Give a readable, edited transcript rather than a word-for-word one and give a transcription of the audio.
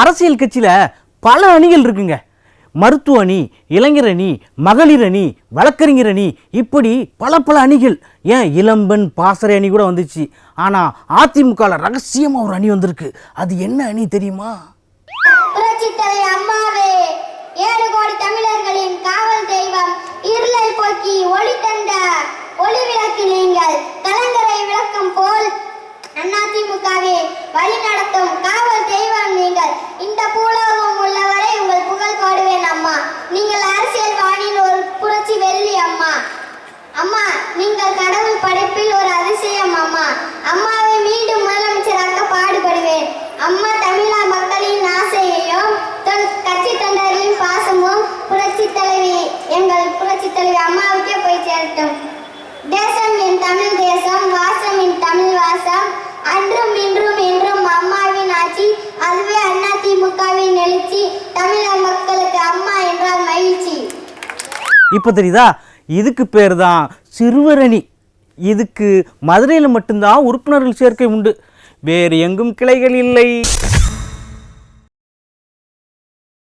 அரசியல் கட்சியில் பல அணிகள் இருக்குங்க. மருத்துவ அணி, இளைஞர் அணி, மகளிர் அணி, வழக்கறிஞர் அணி, இப்படி பல அணிகள். ஏன் இளம்பெண் பாசறை அணி கூட வந்துச்சு. ஆனால் அதிமுகவில் ரகசியமாக ஒரு அணி வந்திருக்கு. அது என்ன அணி தெரியுமா? அம்மாவே 7 கோடி தமிழர்களின் காவல் தெய்வம், இருளை போக்கி ஒளி தந்த ஒளி விளக்கு நீங்கள், கலங்கரை விளக்கம் போல் அதிமுகவே வழி நடத்தும் காவல் தெய்வம் நீங்கள். இந்த பூலோகம் உள்ளவரை உங்கள் புகழ் பாடுவேன் அம்மா. நீங்கள் அரசியல் வானில் ஒரு புரட்சி வெள்ளி அம்மா. அம்மா, நீங்கள் கடவுள் படைப்பில் ஒரு அதிசயம் அம்மா. அம்மாவை மீண்டும் முதலமைச்சராக பாடுபடுவேன் அம்மா. தமிழக மக்களின் ஆசையையும் கட்சி தொண்டர்களின் பாசமும் புரட்சி தலைவி, எங்கள் புரட்சி தலைவி அம்மாவுக்கே போய் சேரட்டும். தேசம் என் தமிழ் தேசம், வாசம் என் தமிழ் வாசம், அன்றும் இன்றும் என்றும் அம்மாவின் ஆட்சி, அதுவே அதிமுகவின் எழுச்சி. தமிழக மக்களுக்கு அம்மா என்றால் மகிழ்ச்சி. இப்போ தெரியுதா? இதுக்கு பேர் தான் சிறுவரணி. இதுக்கு மதுரையில் மட்டும்தான் உறுப்பினர்கள் சேர்க்கை உண்டு, வேறு எங்கும் கிளைகள் இல்லை.